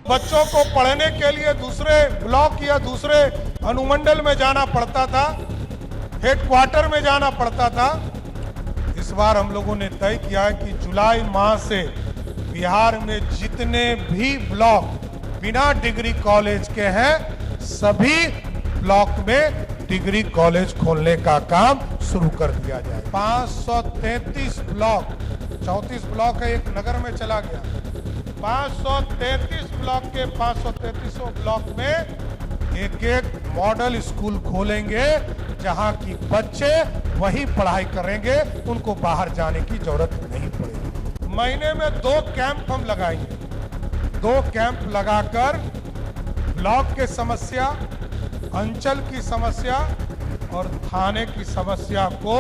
बच्चों को पढ़ने के लिए दूसरे ब्लॉक या दूसरे अनुमंडल में जाना पड़ता था, हेडक्वार्टर में जाना पड़ता था। इस बार हम लोगों ने तय किया है कि जुलाई माह से बिहार में जितने भी ब्लॉक बिना डिग्री कॉलेज के हैं, सभी ब्लॉक में डिग्री कॉलेज खोलने का काम शुरू कर दिया जाए। 533 ब्लॉक, 34 ब्लॉक है, एक नगर में चला गया। 533 ब्लॉक के 533 ब्लॉक में एक एक मॉडल स्कूल खोलेंगे, जहां की बच्चे वहीं पढ़ाई करेंगे, उनको बाहर जाने की जरूरत नहीं पड़ेगी। महीने में 2 कैंप हम लगाएंगे। 2 कैंप लगाकर ब्लॉक की समस्या, अंचल की समस्या और थाने की समस्या को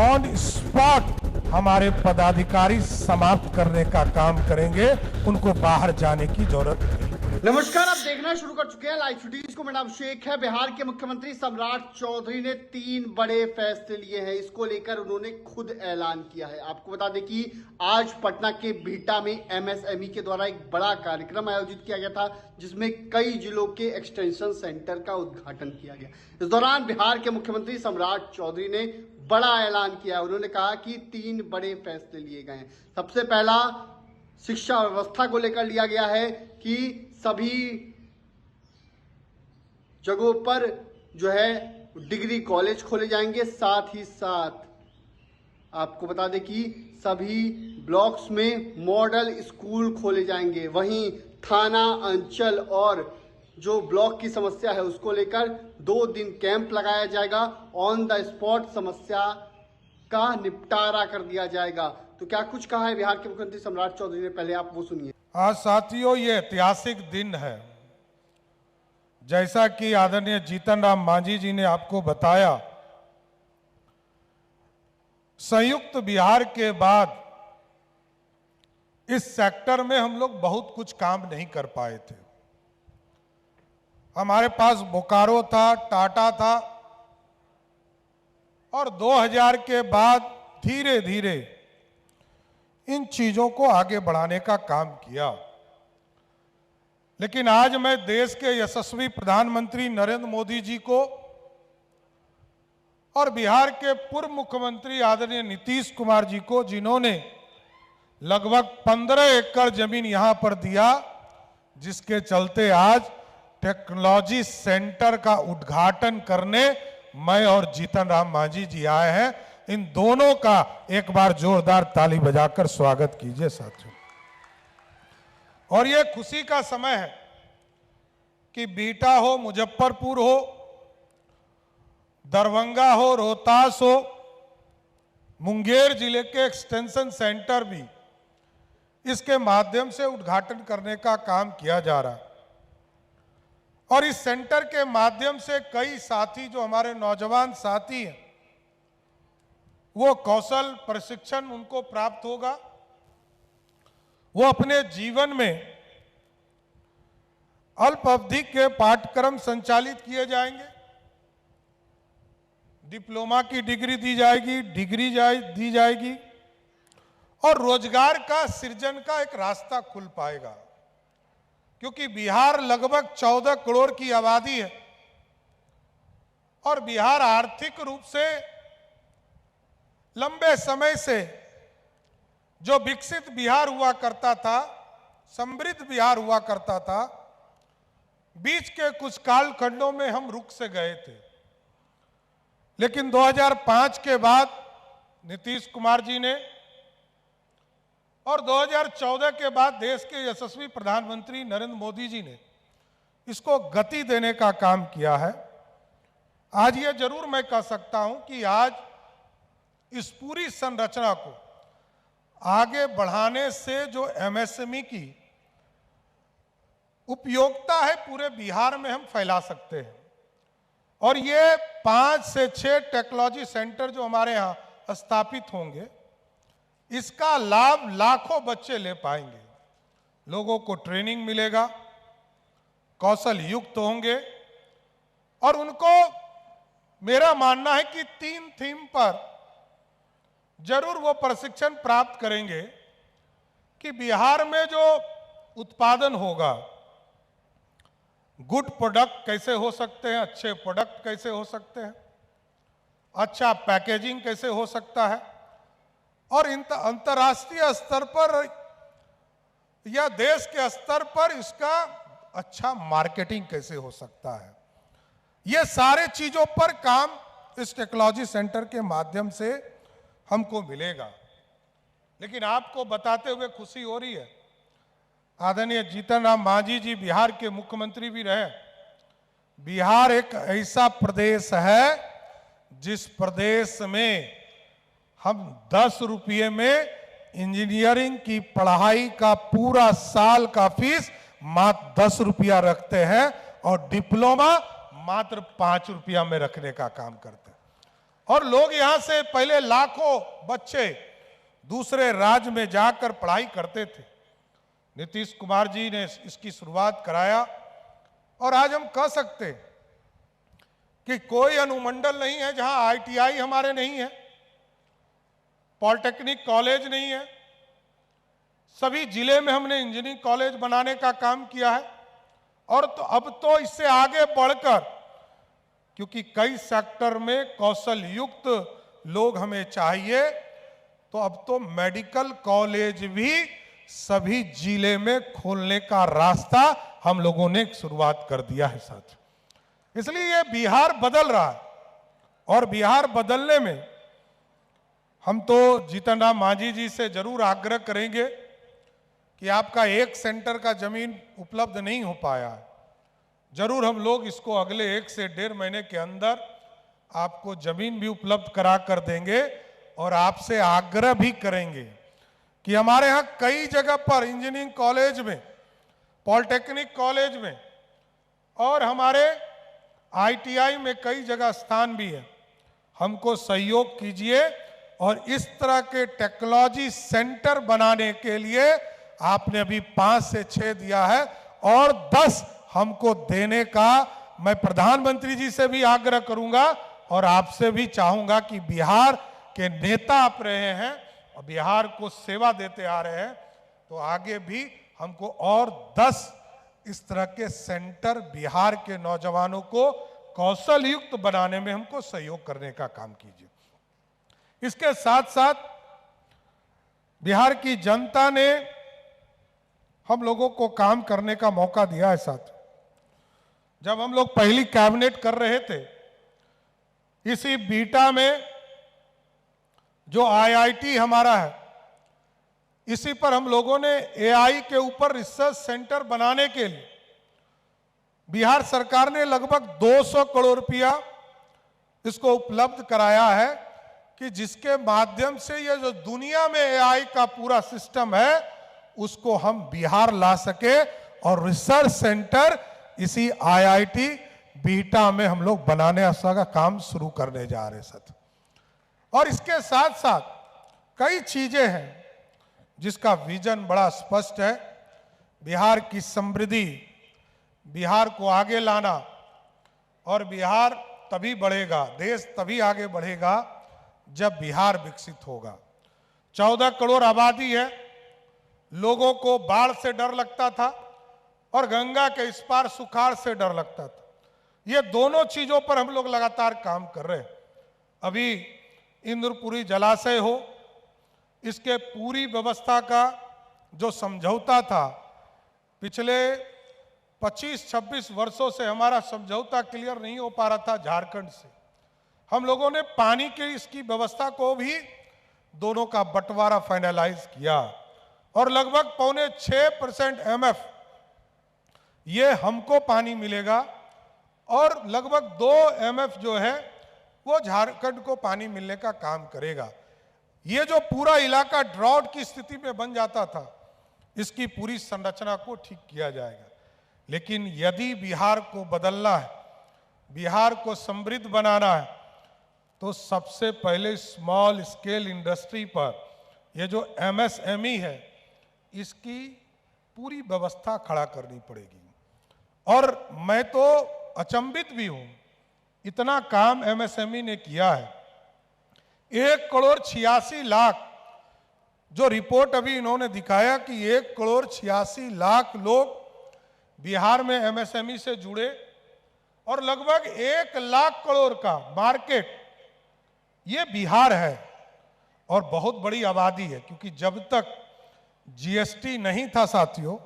ऑन स्पॉट हमारे पदाधिकारी समाप्त करने का काम करेंगे, उनको बाहर जाने की जरूरत नहीं। नमस्कार, आप देखना शुरू कर चुके हैं लाइव फुटेज को। मेरा नाम शेख है। बिहार के मुख्यमंत्री सम्राट चौधरी ने 3 बड़े फैसले लिए हैं। इसको लेकर उन्होंने खुद ऐलान किया है। आपको बता दें कि आज पटना के बिहटा में एमएसएमई के द्वारा एक बड़ा कार्यक्रम आयोजित किया गया था, जिसमें कई जिलों के एक्सटेंशन सेंटर का उद्घाटन किया गया। इस दौरान बिहार के मुख्यमंत्री सम्राट चौधरी ने बड़ा ऐलान किया। उन्होंने कहा कि 3 बड़े फैसले लिए गए हैं। सबसे पहला शिक्षा व्यवस्था को लेकर लिया गया है कि सभी जगहों पर जो है डिग्री कॉलेज खोले जाएंगे। साथ ही साथ आपको बता दें कि सभी ब्लॉक्स में मॉडल स्कूल खोले जाएंगे। वहीं थाना, अंचल और जो ब्लॉक की समस्या है उसको लेकर 2 दिन कैंप लगाया जाएगा। ऑन द स्पॉट समस्या का निपटारा कर दिया जाएगा। तो क्या कुछ कहा है बिहार के मुख्यमंत्री सम्राट चौधरी ने, पहले आप वो सुनिए। आज साथियों, ये ऐतिहासिक दिन है। जैसा कि आदरणीय जीतन राम मांझी जी ने आपको बताया, संयुक्त बिहार के बाद इस सेक्टर में हम लोग बहुत कुछ काम नहीं कर पाए थे। हमारे पास बोकारो था, टाटा था, और 2000 के बाद धीरे धीरे इन चीजों को आगे बढ़ाने का काम किया। लेकिन आज मैं देश के यशस्वी प्रधानमंत्री नरेंद्र मोदी जी को और बिहार के पूर्व मुख्यमंत्री आदरणीय नीतीश कुमार जी को, जिन्होंने लगभग 15 एकड़ जमीन यहां पर दिया, जिसके चलते आज टेक्नोलॉजी सेंटर का उद्घाटन करने मैं और जीतन राम मांझी जी आए हैं। इन दोनों का एक बार जोरदार ताली बजाकर स्वागत कीजिए साथियों। और ये खुशी का समय है कि बिहटा हो, मुजफ्फरपुर हो, दरभंगा हो, रोहतास हो, मुंगेर जिले के एक्सटेंशन सेंटर भी इसके माध्यम से उद्घाटन करने का काम किया जा रहा है। और इस सेंटर के माध्यम से कई साथी, जो हमारे नौजवान साथी हैं, वो कौशल प्रशिक्षण उनको प्राप्त होगा। वो अपने जीवन में अल्प अवधि के पाठ्यक्रम संचालित किए जाएंगे। डिप्लोमा की डिग्री दी जाएगी, दी जाएगी, और रोजगार का सृजन का एक रास्ता खुल पाएगा। क्योंकि बिहार लगभग 14 करोड़ की आबादी है और बिहार आर्थिक रूप से लंबे समय से जो विकसित बिहार हुआ करता था, समृद्ध बिहार हुआ करता था, बीच के कुछ कालखंडों में हम रुक से गए थे। लेकिन 2005 के बाद नीतीश कुमार जी ने और 2014 के बाद देश के यशस्वी प्रधानमंत्री नरेंद्र मोदी जी ने इसको गति देने का काम किया है। आज ये जरूर मैं कह सकता हूं कि आज इस पूरी संरचना को आगे बढ़ाने से जो एमएसएमई की उपयोगिता है, पूरे बिहार में हम फैला सकते हैं। और ये 5 से 6 टेक्नोलॉजी सेंटर जो हमारे यहाँ स्थापित होंगे, इसका लाभ लाखों बच्चे ले पाएंगे। लोगों को ट्रेनिंग मिलेगा, कौशल युक्त होंगे, और उनको मेरा मानना है कि 3 थीम पर जरूर वो प्रशिक्षण प्राप्त करेंगे कि बिहार में जो उत्पादन होगा गुड प्रोडक्ट कैसे हो सकते हैं, अच्छे प्रोडक्ट कैसे हो सकते हैं, अच्छा पैकेजिंग कैसे हो सकता है, और अंतर्राष्ट्रीय स्तर पर या देश के स्तर पर इसका अच्छा मार्केटिंग कैसे हो सकता है। ये सारे चीजों पर काम इस टेक्नोलॉजी सेंटर के माध्यम से हमको मिलेगा। लेकिन आपको बताते हुए खुशी हो रही है, आदरणीय जीतन राम मांझी जी बिहार के मुख्यमंत्री भी रहे। बिहार एक ऐसा प्रदेश है जिस प्रदेश में हम 10 रुपये में इंजीनियरिंग की पढ़ाई का पूरा साल का फीस मात्र 10 रुपया रखते हैं और डिप्लोमा मात्र 5 रुपया में रखने का काम करते हैं। और लोग यहां से पहले लाखों बच्चे दूसरे राज्य में जाकर पढ़ाई करते थे। नीतीश कुमार जी ने इसकी शुरुआत कराया और आज हम कह सकते हैं कि कोई अनुमंडल नहीं है जहां आईटीआई हमारे नहीं है, पॉलिटेक्निक कॉलेज नहीं है। सभी जिले में हमने इंजीनियरिंग कॉलेज बनाने का काम किया है। और तो अब तो इससे आगे बढ़कर, क्योंकि कई सेक्टर में कौशल युक्त लोग हमें चाहिए, तो अब तो मेडिकल कॉलेज भी सभी जिले में खोलने का रास्ता हम लोगों ने शुरुआत कर दिया है साथ। इसलिए ये बिहार बदल रहा है और बिहार बदलने में हम तो जीतन राम मांझी जी से जरूर आग्रह करेंगे कि आपका एक सेंटर का जमीन उपलब्ध नहीं हो पाया है, जरूर हम लोग इसको अगले 1 से 1.5 महीने के अंदर आपको जमीन भी उपलब्ध करा कर देंगे। और आपसे आग्रह भी करेंगे कि हमारे यहाँ कई जगह पर इंजीनियरिंग कॉलेज में, पॉलिटेक्निक कॉलेज में और हमारे आईटीआई में कई जगह स्थान भी है। हमको सहयोग कीजिए और इस तरह के टेक्नोलॉजी सेंटर बनाने के लिए आपने अभी 5 से 6 दिया है और 10 हमको देने का मैं प्रधानमंत्री जी से भी आग्रह करूंगा और आपसे भी चाहूंगा कि बिहार के नेता आप रहे हैं और बिहार को सेवा देते आ रहे हैं, तो आगे भी हमको और 10 इस तरह के सेंटर बिहार के नौजवानों को कौशल युक्त बनाने में हमको सहयोग करने का काम कीजिए। इसके साथ साथ बिहार की जनता ने हम लोगों को काम करने का मौका दिया है साथ। जब हम लोग पहली कैबिनेट कर रहे थे, इसी बीटा में जो आईआईटी हमारा है, इसी पर हम लोगों ने एआई के ऊपर रिसर्च सेंटर बनाने के लिए बिहार सरकार ने लगभग 200 करोड़ रुपया इसको उपलब्ध कराया है कि जिसके माध्यम से ये जो दुनिया में एआई का पूरा सिस्टम है उसको हम बिहार ला सके और रिसर्च सेंटर इसी आईआईटी बीटा में हम लोग बनाने का काम शुरू करने जा रहे हैं। और इसके साथ साथ कई चीजें हैं जिसका विजन बड़ा स्पष्ट है। बिहार की समृद्धि, बिहार को आगे लाना, और बिहार तभी बढ़ेगा, देश तभी आगे बढ़ेगा जब बिहार विकसित होगा। 14 करोड़ आबादी है, लोगों को बाढ़ से डर लगता था और गंगा के इस पार सुखाड़ से डर लगता था। ये दोनों चीजों पर हम लोग लगातार काम कर रहे हैं। अभी इंद्रपुरी जलाशय हो, इसके पूरी व्यवस्था का जो समझौता था, पिछले 25-26 वर्षों से हमारा समझौता क्लियर नहीं हो पा रहा था झारखंड से। हम लोगों ने पानी की इसकी व्यवस्था को भी दोनों का बंटवारा फाइनलाइज किया और लगभग 5.6% MF ये हमको पानी मिलेगा और लगभग 2 MF जो है वो झारखंड को पानी मिलने का काम करेगा। ये जो पूरा इलाका ड्रॉट की स्थिति में बन जाता था, इसकी पूरी संरचना को ठीक किया जाएगा। लेकिन यदि बिहार को बदलना है, बिहार को समृद्ध बनाना है, तो सबसे पहले स्मॉल स्केल इंडस्ट्री पर ये जो MSME है, इसकी पूरी व्यवस्था खड़ा करनी पड़ेगी। और मैं तो अचंभित भी हूं, इतना काम MSME ने किया है। 1,86,00,000 जो रिपोर्ट अभी इन्होंने दिखाया कि 1,86,00,000 लोग बिहार में एमएसएमई से जुड़े और लगभग 1 लाख करोड़ का मार्केट ये बिहार है और बहुत बड़ी आबादी है, क्योंकि जब तक जीएसटी नहीं था साथियों,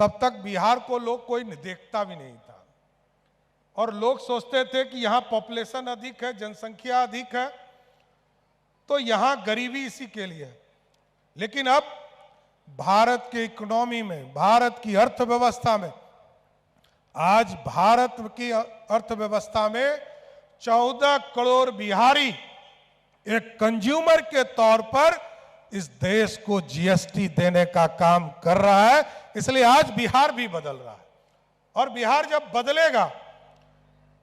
तब तक बिहार को लोग कोई देखता भी नहीं था और लोग सोचते थे कि यहां पॉपुलेशन अधिक है, जनसंख्या अधिक है, तो यहां गरीबी इसी के लिए है। लेकिन अब भारत की इकोनॉमी में, भारत की अर्थव्यवस्था में, आज भारत की अर्थव्यवस्था में 14 करोड़ बिहारी एक कंज्यूमर के तौर पर इस देश को जीएसटी देने का काम कर रहा है। इसलिए आज बिहार भी बदल रहा है और बिहार जब बदलेगा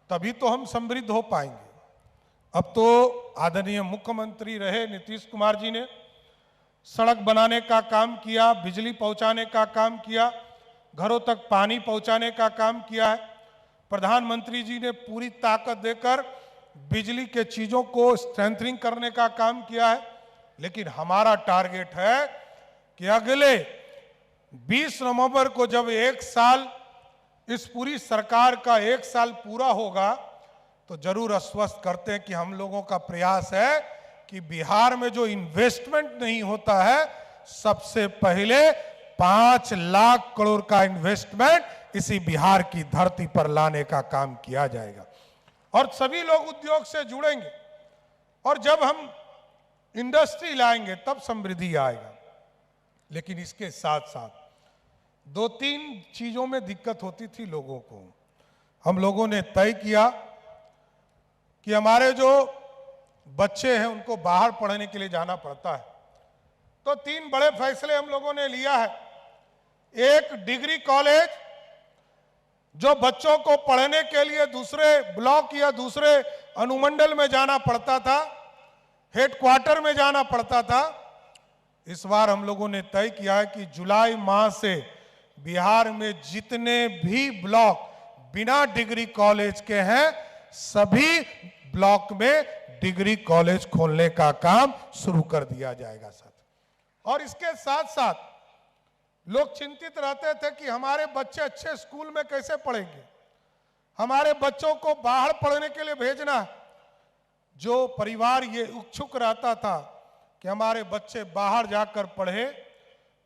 तभी तो हम समृद्ध हो पाएंगे। अब तो आदरणीय मुख्यमंत्री रहे नीतीश कुमार जी ने सड़क बनाने का काम किया, बिजली पहुंचाने का काम किया, घरों तक पानी पहुंचाने का काम किया है। प्रधानमंत्री जी ने पूरी ताकत देकर बिजली के चीजों को स्ट्रेंथनिंग करने का काम किया है। लेकिन हमारा टारगेट है कि अगले 20 नवंबर को जब 1 साल, इस पूरी सरकार का 1 साल पूरा होगा, तो जरूर आश्वस्त करते हैं कि हम लोगों का प्रयास है कि बिहार में जो इन्वेस्टमेंट नहीं होता है, सबसे पहले 5 लाख करोड़ का इन्वेस्टमेंट इसी बिहार की धरती पर लाने का काम किया जाएगा और सभी लोग उद्योग से जुड़ेंगे और जब हम इंडस्ट्री लाएंगे तब समृद्धि आएगा। लेकिन इसके साथ साथ 2-3 चीजों में दिक्कत होती थी लोगों को। हम लोगों ने तय किया कि हमारे जो बच्चे हैं उनको बाहर पढ़ने के लिए जाना पड़ता है, तो 3 बड़े फैसले हम लोगों ने लिया है। एक, डिग्री कॉलेज जो बच्चों को पढ़ने के लिए दूसरे ब्लॉक या दूसरे अनुमंडल में जाना पड़ता था, हेडक्वार्टर में जाना पड़ता था, इस बार हम लोगों ने तय किया है कि जुलाई माह से बिहार में जितने भी ब्लॉक बिना डिग्री कॉलेज के हैं, सभी ब्लॉक में डिग्री कॉलेज खोलने का काम शुरू कर दिया जाएगा साथ। और इसके साथ साथ लोग चिंतित रहते थे कि हमारे बच्चे अच्छे स्कूल में कैसे पढ़ेंगे, हमारे बच्चों को बाहर पढ़ने के लिए भेजना है। जो परिवार ये इच्छुक रहता था कि हमारे बच्चे बाहर जाकर पढ़े,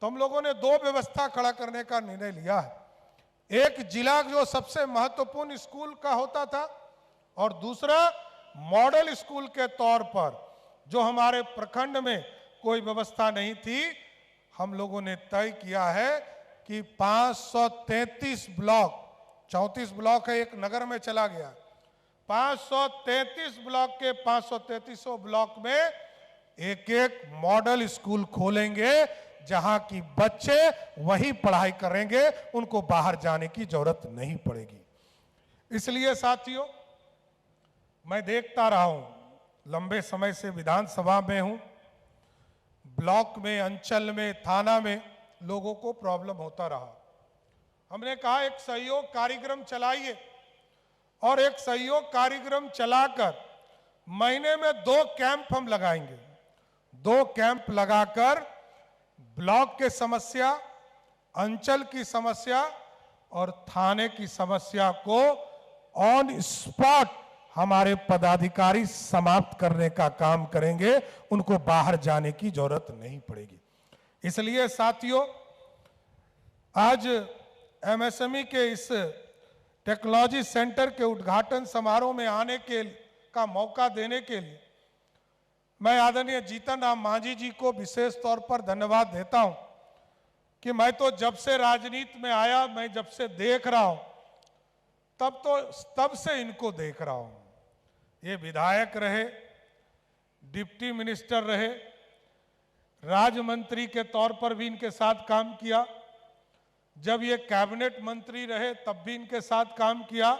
तो हम लोगों ने 2 व्यवस्था खड़ा करने का निर्णय लिया है। एक, जिला जो सबसे महत्वपूर्ण स्कूल का होता था, और दूसरा मॉडल स्कूल के तौर पर जो हमारे प्रखंड में कोई व्यवस्था नहीं थी, हम लोगों ने तय किया है कि 533 ब्लॉक, 34 ब्लॉक है, एक नगर में चला गया, 533 ब्लॉक के 533 ब्लॉक में एक मॉडल स्कूल खोलेंगे, जहां की बच्चे वहीं पढ़ाई करेंगे, उनको बाहर जाने की जरूरत नहीं पड़ेगी। इसलिए साथियों, मैं देखता रहा हूं, लंबे समय से विधानसभा में हूं, ब्लॉक में, अंचल में, थाना में लोगों को प्रॉब्लम होता रहा। हमने कहा एक सहयोग कार्यक्रम चलाइए और एक सहयोग कार्यक्रम चलाकर महीने में 2 कैंप हम लगाएंगे। 2 कैंप लगाकर ब्लॉक के समस्या, अंचल की समस्या और थाने की समस्या को ऑन स्पॉट हमारे पदाधिकारी समाप्त करने का काम करेंगे, उनको बाहर जाने की जरूरत नहीं पड़ेगी। इसलिए साथियों, आज एमएसएमई के इस टेक्नोलॉजी सेंटर के उद्घाटन समारोह में आने का मौका देने के लिए मैं आदरणीय जीतन राम मांझी जी को विशेष तौर पर धन्यवाद देता हूं कि मैं तो जब से राजनीति में आया, मैं जब से देख रहा हूं, तब से इनको देख रहा हूं। ये विधायक रहे, डिप्टी मिनिस्टर रहे, राज्य मंत्री के तौर पर भी इनके साथ काम किया, जब ये कैबिनेट मंत्री रहे तब भी इनके साथ काम किया,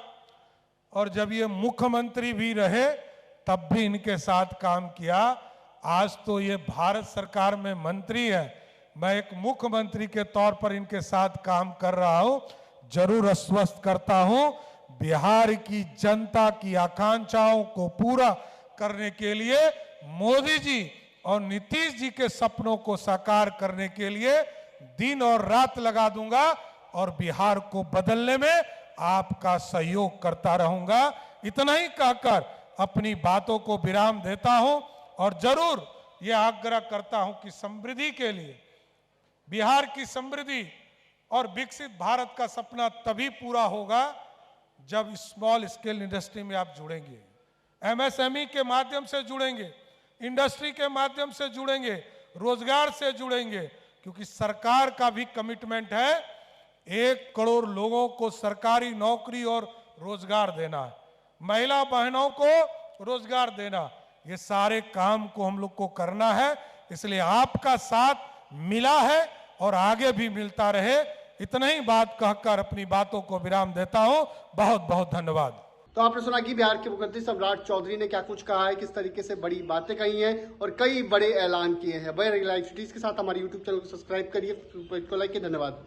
और जब ये मुख्यमंत्री भी रहे तब भी इनके साथ काम किया। आज तो ये भारत सरकार में मंत्री है, मैं एक मुख्यमंत्री के तौर पर इनके साथ काम कर रहा हूं। जरूर आश्वस्त करता हूं, बिहार की जनता की आकांक्षाओं को पूरा करने के लिए, मोदी जी और नीतीश जी के सपनों को साकार करने के लिए दिन और रात लगा दूंगा और बिहार को बदलने में आपका सहयोग करता रहूंगा। इतना ही कहकर अपनी बातों को विराम देता हूं और जरूर यह आग्रह करता हूं कि समृद्धि के लिए, बिहार की समृद्धि और विकसित भारत का सपना तभी पूरा होगा जब स्मॉल स्केल इंडस्ट्री में आप जुड़ेंगे, एमएसएमई के माध्यम से जुड़ेंगे, इंडस्ट्री के माध्यम से जुड़ेंगे, रोजगार से जुड़ेंगे, क्योंकि सरकार का भी कमिटमेंट है 1 करोड़ लोगों को सरकारी नौकरी और रोजगार देना है, महिला बहनों को रोजगार देना। ये सारे काम को हम लोग को करना है, इसलिए आपका साथ मिला है और आगे भी मिलता रहे। इतना ही बात कहकर अपनी बातों को विराम देता हूं। बहुत बहुत धन्यवाद। तो आपने सुना कि बिहार के मुख्यमंत्री सम्राट चौधरी ने क्या कुछ कहा है, किस तरीके से बड़ी बातें कही हैं और कई बड़े ऐलान किए हैं। बने रहिए लाइव सिटीज के साथ, हमारे यूट्यूब चैनल को सब्सक्राइब करिए, लाइक, धन्यवाद।